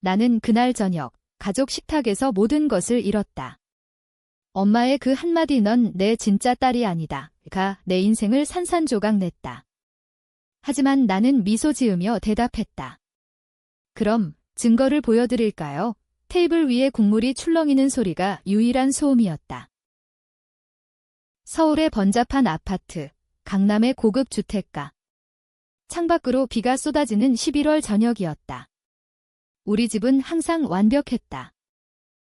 나는 그날 저녁 가족 식탁에서 모든 것을 잃었다. 엄마의 그 한마디 "넌 내 진짜 딸이 아니다"가 내 인생을 산산조각 냈다. 하지만 나는 미소 지으며 대답했다. "그럼 증거를 보여드릴까요?" 테이블 위에 국물이 출렁이는 소리가 유일한 소음이었다. 서울의 번잡한 아파트, 강남의 고급 주택가. 창밖으로 비가 쏟아지는 11월 저녁이었다. 우리 집은 항상 완벽했다.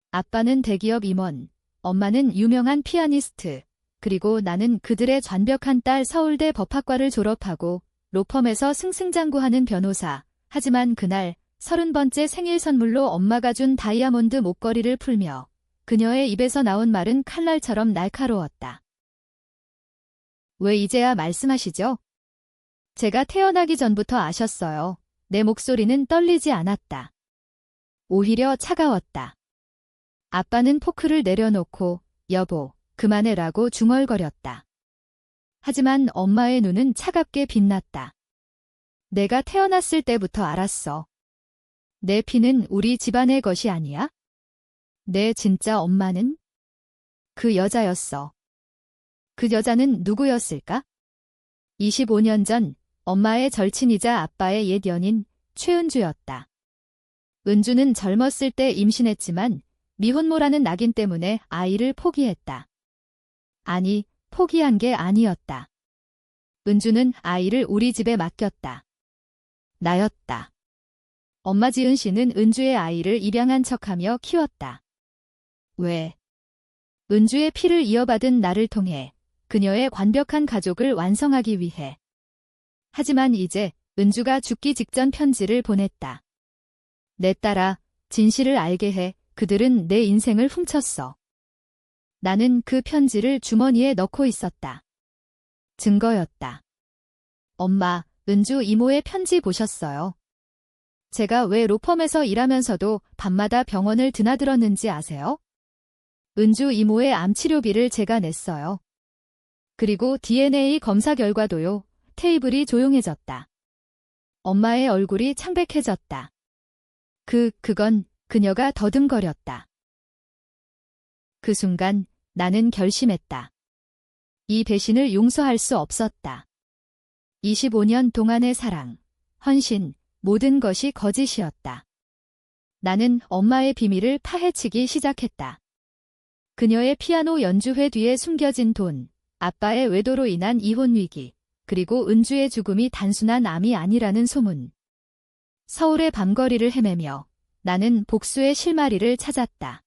아빠는 대기업 임원, 엄마는 유명한 피아니스트, 그리고 나는 그들의 완벽한 딸 서울대 법학과를 졸업하고 로펌에서 승승장구하는 변호사. 하지만 그날 30번째 생일 선물로 엄마가 준 다이아몬드 목걸이를 풀며 그녀의 입에서 나온 말은 칼날처럼 날카로웠다. "왜 이제야 말씀하시죠?" "제가 태어나기 전부터 아셨어요." 내 목소리는 떨리지 않았다. 오히려 차가웠다. 아빠는 포크를 내려놓고 "여보, 그만해라고 중얼거렸다. 하지만 엄마의 눈은 차갑게 빛났다. "내가 태어났을 때부터 알았어. 내 피는 우리 집안의 것이 아니야? 내 진짜 엄마는 그 여자였어." 그 여자는 누구였을까? 25년 전 엄마의 절친이자 아빠의 옛 연인 최은주였다. 은주는 젊었을 때 임신했지만 미혼모라는 낙인 때문에 아이를 포기했다. 아니, 포기한 게 아니었다. 은주는 아이를 우리 집에 맡겼다. 나였다. 엄마 지은 씨는 은주의 아이를 입양한 척하며 키웠다. 왜? 은주의 피를 이어받은 나를 통해 그녀의 완벽한 가족을 완성하기 위해. 하지만 이제 은주가 죽기 직전 편지를 보냈다. "내 딸아, 진실을 알게 해. 그들은 내 인생을 훔쳤어." 나는 그 편지를 주머니에 넣고 있었다. 증거였다. "엄마, 은주 이모의 편지 보셨어요? 제가 왜 로펌에서 일하면서도 밤마다 병원을 드나들었는지 아세요? 은주 이모의 암 치료비를 제가 냈어요. 그리고 DNA 검사 결과도요." 테이블이 조용해졌다. 엄마의 얼굴이 창백해졌다. 그건 그녀가 더듬거렸다. 그 순간 나는 결심했다. 이 배신을 용서할 수 없었다. 25년 동안의 사랑, 헌신, 모든 것이 거짓이었다. 나는 엄마의 비밀을 파헤치기 시작했다. 그녀의 피아노 연주회 뒤에 숨겨진 돈, 아빠의 외도로 인한 이혼 위기, 그리고 은주의 죽음이 단순한 암이 아니라는 소문. 서울의 밤거리를 헤매며 나는 복수의 실마리를 찾았다.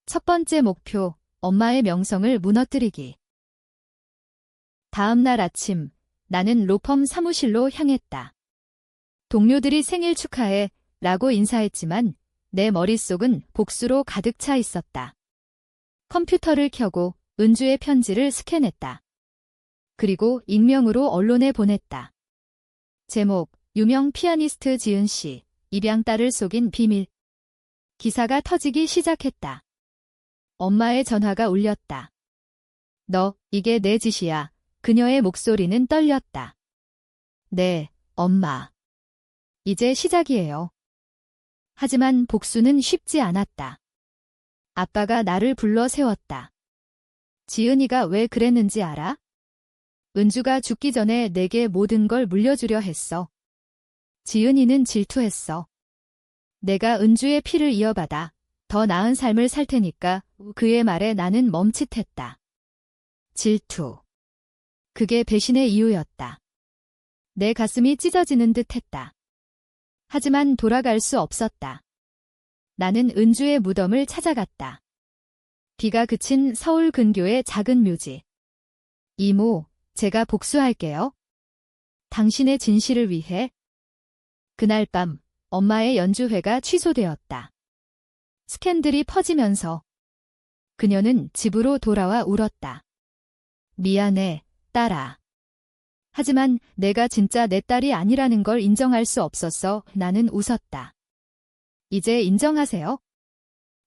첫 번째 목표, 엄마의 명성을 무너뜨리기. 다음 날 아침, 나는 로펌 사무실로 향했다. 동료들이 "생일 축하해" 라고 인사했지만 내 머릿속은 복수로 가득 차 있었다. 컴퓨터를 켜고 은주의 편지를 스캔했다. 그리고 익명으로 언론에 보냈다. 제목, 유명 피아니스트 지은 씨, 입양 딸을 속인 비밀. 기사가 터지기 시작했다. 엄마의 전화가 울렸다. "너, 이게 내 짓이야." 그녀의 목소리는 떨렸다. "네, 엄마. 이제 시작이에요." 하지만 복수는 쉽지 않았다. 아빠가 나를 불러 세웠다. "지은이가 왜 그랬는지 알아? 은주가 죽기 전에 내게 모든 걸 물려주려 했어. 지은이는 질투했어. 내가 은주의 피를 이어받아 더 나은 삶을 살 테니까." 그의 말에 나는 멈칫했다. 질투. 그게 배신의 이유였다. 내 가슴이 찢어지는 듯 했다. 하지만 돌아갈 수 없었다. 나는 은주의 무덤을 찾아갔다. 비가 그친 서울 근교의 작은 묘지. "이모, 제가 복수할게요. 당신의 진실을 위해." 그날 밤 엄마의 연주회가 취소되었다. 스캔들이 퍼지면서 그녀는 집으로 돌아와 울었다. "미안해, 딸아. 하지만 내가 진짜 내 딸이 아니라는 걸 인정할 수 없었어." 나는 웃었다. "이제 인정하세요.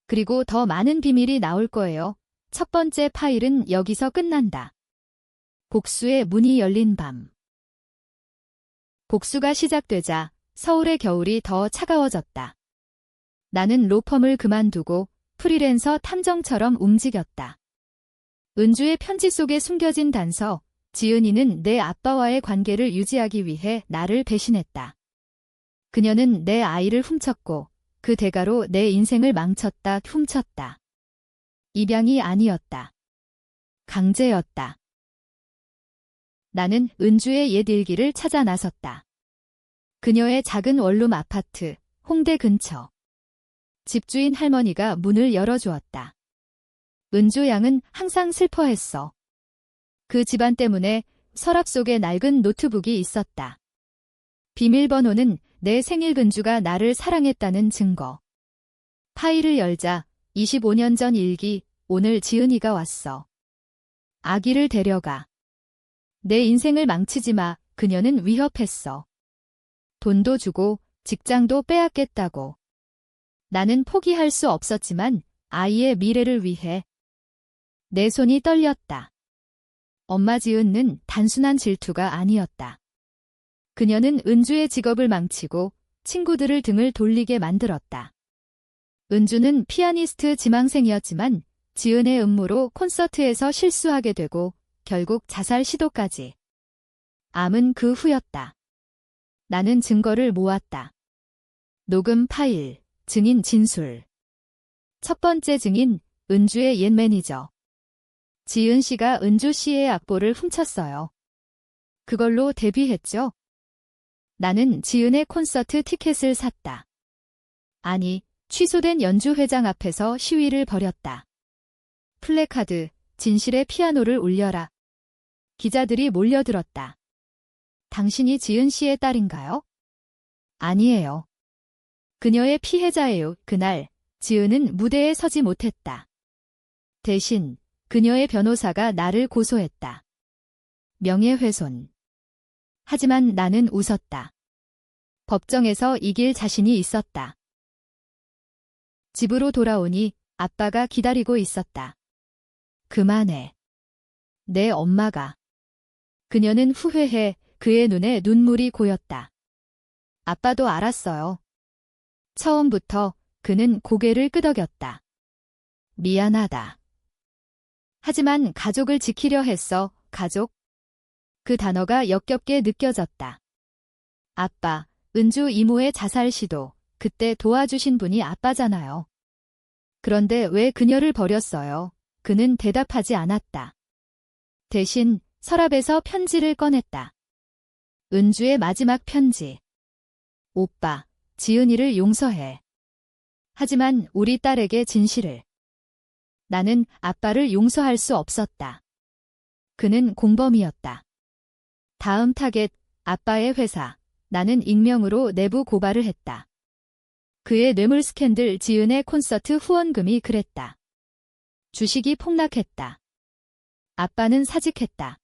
그리고 더 많은 비밀이 나올 거예요. 첫 번째 파일은 여기서 끝난다." 복수의 문이 열린 밤. 복수가 시작되자 서울의 겨울이 더 차가워졌다. 나는 로펌을 그만두고 프리랜서 탐정처럼 움직였다. 은주의 편지 속에 숨겨진 단서, 지은이는 내 아빠와의 관계를 유지하기 위해 나를 배신했다. 그녀는 내 아이를 훔쳤고 그 대가로 내 인생을 망쳤다, 훔쳤다. 입양이 아니었다. 강제였다. 나는 은주의 옛 일기를 찾아 나섰다. 그녀의 작은 원룸 아파트, 홍대 근처. 집주인 할머니가 문을 열어주었다. 은주 양은 항상 슬퍼했어. 그 집안 때문에 서랍 속에 낡은 노트북이 있었다. 비밀번호는 내 생일 근주가 나를 사랑했다는 증거. 파일을 열자 25년 전 일기, 오늘 지은이가 왔어. 아기를 데려가. 내 인생을 망치지 마, 그녀는 위협했어. 돈도 주고 직장도 빼앗겠다고. 나는 포기할 수 없었지만 아이의 미래를 위해. 내 손이 떨렸다. 엄마 지은은 단순한 질투가 아니었다. 그녀는 은주의 직업을 망치고 친구들을 등을 돌리게 만들었다. 은주는 피아니스트 지망생이었지만 지은의 음모로 콘서트에서 실수하게 되고 결국 자살 시도까지. 암은 그 후였다. 나는 증거를 모았다. 녹음 파일, 증인 진술. 첫 번째 증인, 은주의 옛 매니저. 지은 씨가 은주 씨의 악보를 훔쳤어요. 그걸로 데뷔했죠. 나는 지은의 콘서트 티켓을 샀다. 아니, 취소된 연주회장 앞에서 시위를 벌였다. 플래카드, 진실의 피아노를 울려라. 기자들이 몰려들었다. 당신이 지은 씨의 딸인가요? 아니에요. 그녀의 피해자예요. 그날, 지은은 무대에 서지 못했다. 대신, 그녀의 변호사가 나를 고소했다. 명예훼손. 하지만 나는 웃었다. 법정에서 이길 자신이 있었다. 집으로 돌아오니 아빠가 기다리고 있었다. 그만해. 내 엄마가. 그녀는 후회해. 그의 눈에 눈물이 고였다. 아빠도 알았어요. 처음부터 그는 고개를 끄덕였다. 미안하다. 하지만 가족을 지키려 했어. 가족. 그 단어가 역겹게 느껴졌다. 아빠, 은주 이모의 자살 시도, 그때 도와주신 분이 아빠잖아요. 그런데 왜 그녀를 버렸어요? 그는 대답하지 않았다. 대신 서랍에서 편지를 꺼냈다. 은주의 마지막 편지. 오빠, 지은이를 용서해. 하지만 우리 딸에게 진실을. 나는 아빠를 용서할 수 없었다. 그는 공범이었다. 다음 타겟, 아빠의 회사. 나는 익명으로 내부 고발을 했다. 그의 뇌물 스캔들, 지은의 콘서트 후원금이 그랬다. 주식이 폭락했다. 아빠는 사직했다.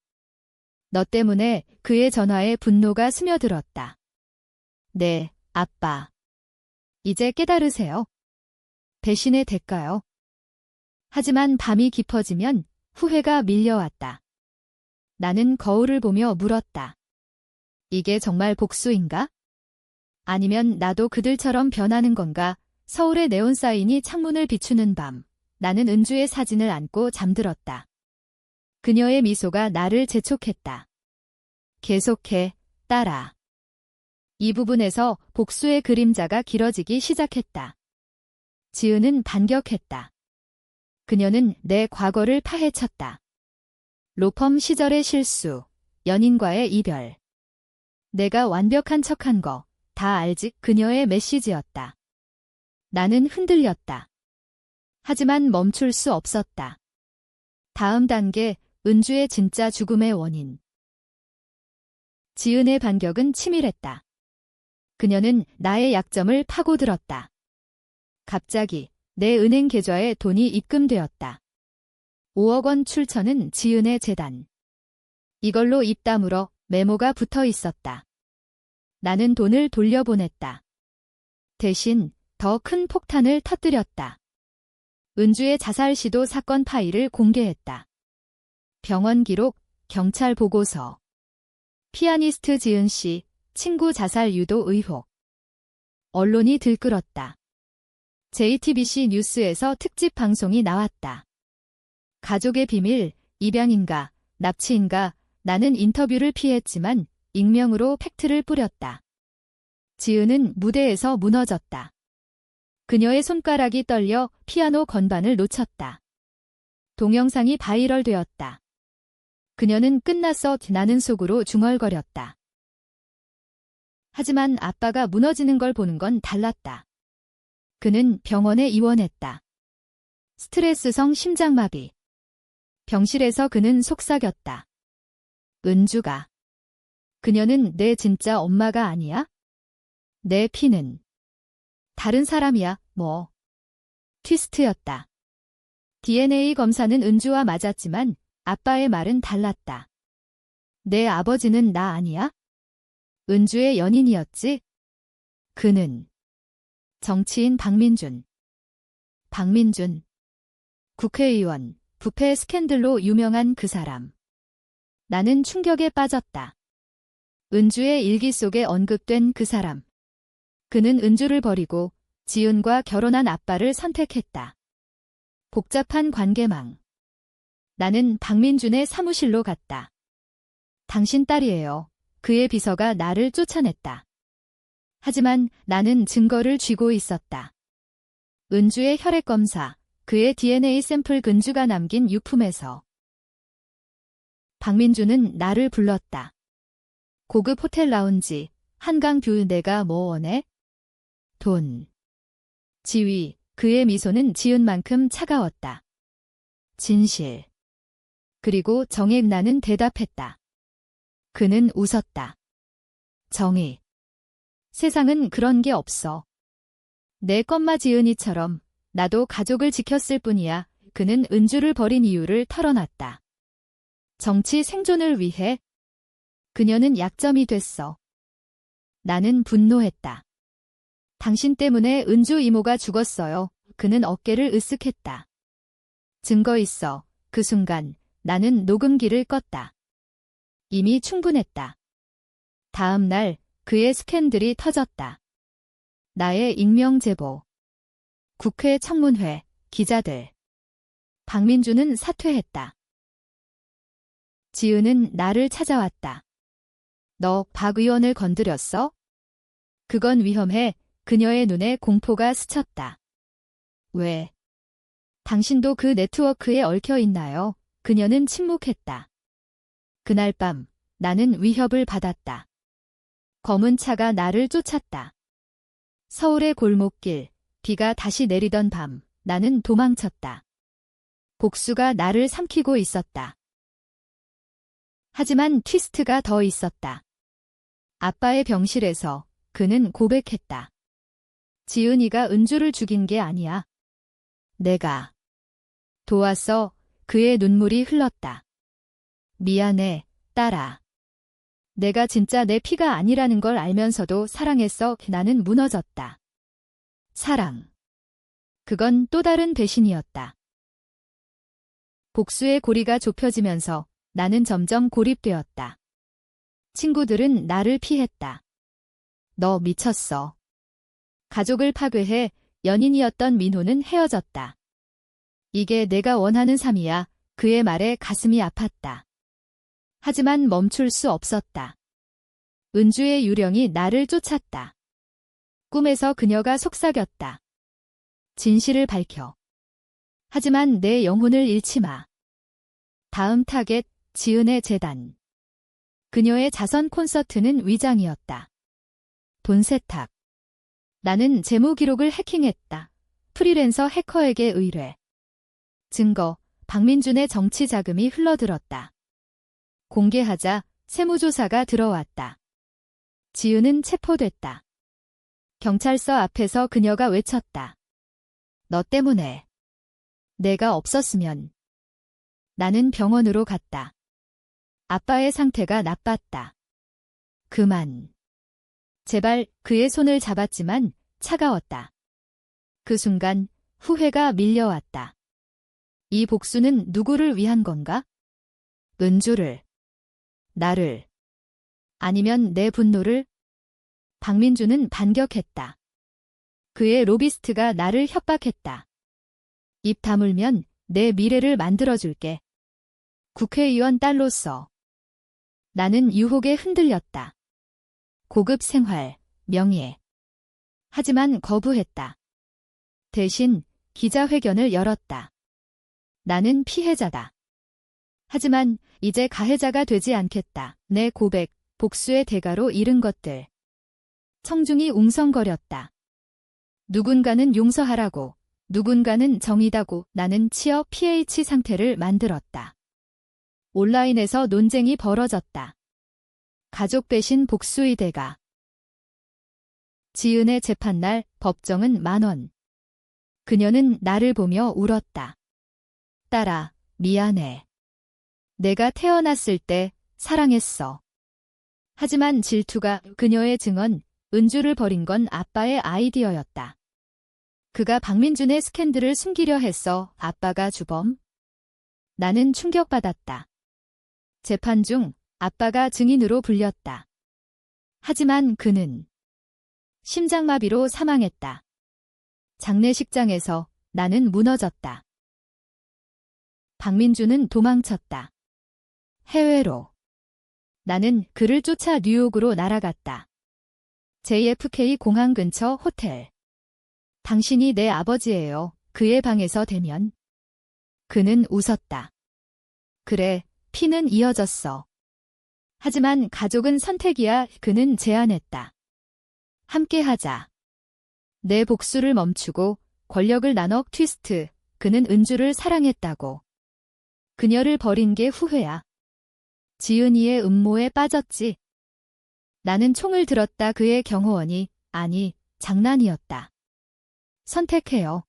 너 때문에 그의 전화에 분노가 스며들었다. 네, 아빠. 이제 깨달으세요. 배신의 대가요. 하지만 밤이 깊어지면 후회가 밀려왔다. 나는 거울을 보며 물었다. 이게 정말 복수인가? 아니면 나도 그들처럼 변하는 건가? 서울의 네온사인이 창문을 비추는 밤. 나는 은주의 사진을 안고 잠들었다. 그녀의 미소가 나를 재촉했다. 계속해, 딸아. 이 부분에서 복수의 그림자가 길어지기 시작했다. 지은은 반격했다. 그녀는 내 과거를 파헤쳤다. 로펌 시절의 실수, 연인과의 이별. 내가 완벽한 척한 거, 다 알지? 그녀의 메시지였다. 나는 흔들렸다. 하지만 멈출 수 없었다. 다음 단계, 은주의 진짜 죽음의 원인. 지은의 반격은 치밀했다. 그녀는 나의 약점을 파고들었다. 갑자기 내 은행 계좌에 돈이 입금되었다. 5억 원 출처는 지은의 재단. 이걸로 입 다물어 메모가 붙어 있었다. 나는 돈을 돌려보냈다. 대신 더 큰 폭탄을 터뜨렸다. 은주의 자살 시도 사건 파일을 공개했다. 병원 기록, 경찰 보고서. 피아니스트 지은 씨, 친구 자살 유도 의혹. 언론이 들끓었다. JTBC 뉴스에서 특집 방송이 나왔다. 가족의 비밀, 입양인가, 납치인가, 나는 인터뷰를 피했지만 익명으로 팩트를 뿌렸다. 지은은 무대에서 무너졌다. 그녀의 손가락이 떨려 피아노 건반을 놓쳤다. 동영상이 바이럴되었다. 그녀는 끝났어 나는 속으로 중얼거렸다. 하지만 아빠가 무너지는 걸 보는 건 달랐다. 그는 병원에 입원했다. 스트레스성 심장마비. 병실에서 그는 속삭였다. 은주가. 그녀는 내 진짜 엄마가 아니야? 내 피는 다른 사람이야, 뭐. 트위스트였다. DNA 검사는 은주와 맞았지만 아빠의 말은 달랐다. 내 아버지는 나 아니야? 은주의 연인이었지? 그는 정치인 박민준. 박민준. 국회의원, 부패 스캔들로 유명한 그 사람. 나는 충격에 빠졌다. 은주의 일기 속에 언급된 그 사람. 그는 은주를 버리고 지은과 결혼한 아빠를 선택했다. 복잡한 관계망. 나는 박민준의 사무실로 갔다. 당신 딸이에요. 그의 비서가 나를 쫓아냈다. 하지만 나는 증거를 쥐고 있었다. 은주의 혈액검사, 그의 DNA 샘플 근주가 남긴 유품에서. 박민준은 나를 불렀다. 고급 호텔 라운지, 한강뷰. 내가 뭐 원해? 돈. 지위. 그의 미소는 지은만큼 차가웠다. 진실. 그리고 정액. 나는 대답했다. 그는 웃었다. 정의. 세상은 그런 게 없어. 내 껌마 지은이처럼 나도 가족을 지켰을 뿐이야. 그는 은주를 버린 이유를 털어놨다. 정치 생존을 위해. 그녀는 약점이 됐어. 나는 분노했다. 당신 때문에 은주 이모가 죽었어요. 그는 어깨를 으쓱했다. 증거 있어. 그 순간 나는 녹음기를 껐다. 이미 충분했다. 다음 날 그의 스캔들이 터졌다. 나의 익명 제보. 국회 청문회, 기자들. 박민준은 사퇴했다. 지은은 나를 찾아왔다. 너 박 의원을 건드렸어? 그건 위험해. 그녀의 눈에 공포가 스쳤다. 왜? 당신도 그 네트워크에 얽혀 있나요? 그녀는 침묵했다. 그날 밤 나는 위협을 받았다. 검은 차가 나를 쫓았다. 서울의 골목길, 비가 다시 내리던 밤, 나는 도망쳤다. 복수가 나를 삼키고 있었다. 하지만 트위스트가 더 있었다. 아빠의 병실에서 그는 고백했다. 지은이가 은주를 죽인 게 아니야. 내가 도왔어. 그의 눈물이 흘렀다. 미안해, 딸아. 내가 진짜 내 피가 아니라는 걸 알면서도 사랑했어. 나는 무너졌다. 사랑. 그건 또 다른 배신이었다. 복수의 고리가 좁혀지면서 나는 점점 고립되었다. 친구들은 나를 피했다. 너 미쳤어. 가족을 파괴해 연인이었던 민호는 헤어졌다. 이게 내가 원하는 삶이야. 그의 말에 가슴이 아팠다. 하지만 멈출 수 없었다. 은주의 유령이 나를 쫓았다. 꿈에서 그녀가 속삭였다. 진실을 밝혀. 하지만 내 영혼을 잃지 마. 다음 타겟, 지은의 재단. 그녀의 자선 콘서트는 위장이었다. 돈 세탁. 나는 재무 기록을 해킹했다. 프리랜서 해커에게 의뢰. 증거, 박민준의 정치 자금이 흘러들었다. 공개하자 세무조사가 들어왔다. 지은은 체포됐다. 경찰서 앞에서 그녀가 외쳤다. 너 때문에. 내가 없었으면. 나는 병원으로 갔다. 아빠의 상태가 나빴다. 그만. 제발. 그의 손을 잡았지만 차가웠다. 그 순간 후회가 밀려왔다. 이 복수는 누구를 위한 건가? 은주를. 나를. 아니면 내 분노를? 박민준은 반격했다. 그의 로비스트가 나를 협박했다. 입 다물면 내 미래를 만들어줄게. 국회의원 딸로서. 나는 유혹에 흔들렸다. 고급 생활, 명예. 하지만 거부했다. 대신 기자회견을 열었다. 나는 피해자다. 하지만 이제 가해자가 되지 않겠다. 내 고백, 복수의 대가로 잃은 것들. 청중이 웅성거렸다. 누군가는 용서하라고, 누군가는 정의다고. 나는 취업 PH 상태를 만들었다. 온라인에서 논쟁이 벌어졌다. 가족 배신 복수의 대가. 지은의 재판날 법정은 10,000원. 그녀는 나를 보며 울었다. 딸아, 미안해. 내가 태어났을 때 사랑했어. 하지만 질투가 그녀의 증언, 은주를 버린 건 아빠의 아이디어였다. 그가 박민준의 스캔들을 숨기려 했어. 아빠가 주범? 나는 충격받았다. 재판 중 아빠가 증인으로 불렸다. 하지만 그는 심장마비로 사망했다. 장례식장에서 나는 무너졌다. 박민준은 도망쳤다. 해외로. 나는 그를 쫓아 뉴욕으로 날아갔다. JFK 공항 근처 호텔. 당신이 내 아버지예요. 그의 방에서 대면. 그는 웃었다. 그래, 피는 이어졌어. 하지만 가족은 선택이야. 그는 제안했다. 함께하자. 내 복수를 멈추고 권력을 나눠 트위스트. 그는 은주를 사랑했다고. 그녀를 버린 게 후회야. 지은이의 음모에 빠졌지. 나는 총을 들었다. 그의 경호원이 아니, 장난이었다. 선택해요.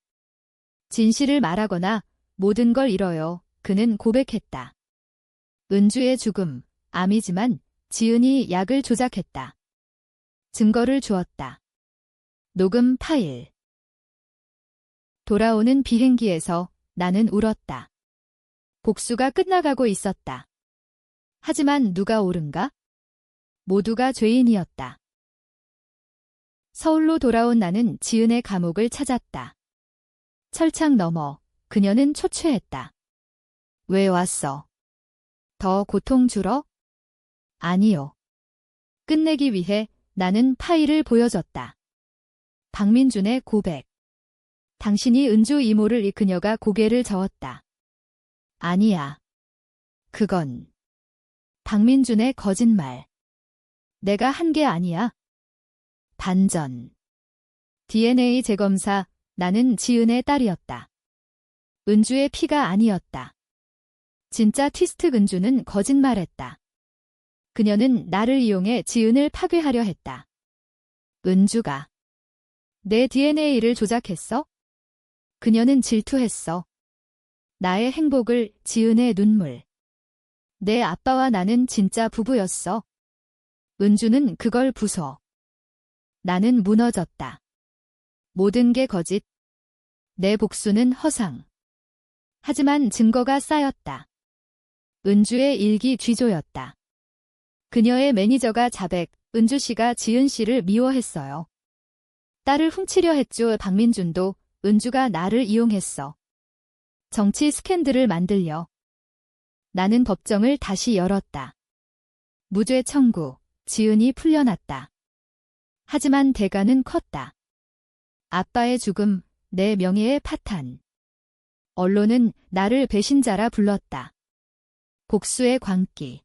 진실을 말하거나 모든 걸 잃어요. 그는 고백했다. 은주의 죽음, 암이지만 지은이 약을 조작했다. 증거를 주었다. 녹음 파일. 돌아오는 비행기에서 나는 울었다. 복수가 끝나가고 있었다. 하지만 누가 옳은가? 모두가 죄인이었다. 서울로 돌아온 나는 지은의 감옥을 찾았다. 철창 너머 그녀는 초췌했다. 왜 왔어? 더 고통 주러? 아니요. 끝내기 위해 나는 파일을 보여줬다. 박민준의 고백. 당신이 은주 이모를 그녀가 고개를 저었다. 아니야. 그건 박민준의 거짓말. 내가 한 게 아니야. 반전. DNA 재검사. 나는 지은의 딸이었다. 은주의 피가 아니었다. 진짜 트위스트 은주는 거짓말했다. 그녀는 나를 이용해 지은을 파괴하려 했다. 은주가 내 DNA를 조작했어? 그녀는 질투했어. 나의 행복을, 지은의 눈물. 내 아빠와 나는 진짜 부부였어. 은주는 그걸 부숴. 나는 무너졌다. 모든 게 거짓. 내 복수는 허상. 하지만 증거가 쌓였다. 은주의 일기 쥐조였다. 그녀의 매니저가 자백, 은주 씨가 지은 씨를 미워했어요. 딸을 훔치려 했죠. 박민준도 은주가 나를 이용했어. 정치 스캔들을 만들려. 나는 법정을 다시 열었다. 무죄 청구, 지은이 풀려났다. 하지만 대가는 컸다. 아빠의 죽음, 내 명예의 파탄. 언론은 나를 배신자라 불렀다. 복수의 광기.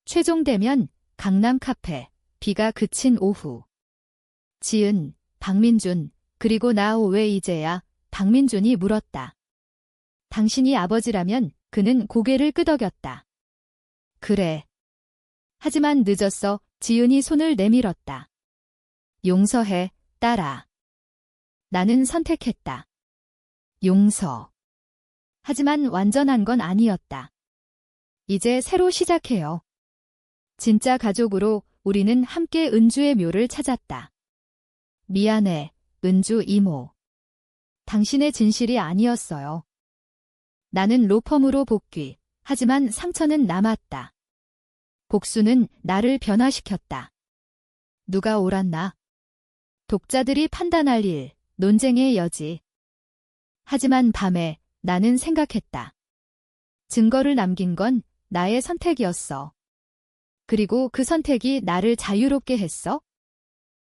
최종되면 강남 카페, 비가 그친 오후. 지은, 박민준, 그리고 나 왜 이제야? 박민준이 물었다. 당신이 아버지라면 그는 고개를 끄덕였다. 그래. 하지만 늦었어. 지은이 손을 내밀었다. 용서해, 딸아. 나는 선택했다. 용서. 하지만 완전한 건 아니었다. 이제 새로 시작해요. 진짜 가족으로 우리는 함께 은주의 묘를 찾았다. 미안해, 은주 이모. 당신의 진실이 아니었어요. 나는 로펌으로 복귀. 하지만 상처는 남았다. 복수는 나를 변화시켰다. 누가 옳았나? 독자들이 판단할 일, 논쟁의 여지. 하지만 밤에 나는 생각했다. 증거를 남긴 건 나의 선택이었어. 그리고 그 선택이 나를 자유롭게 했어.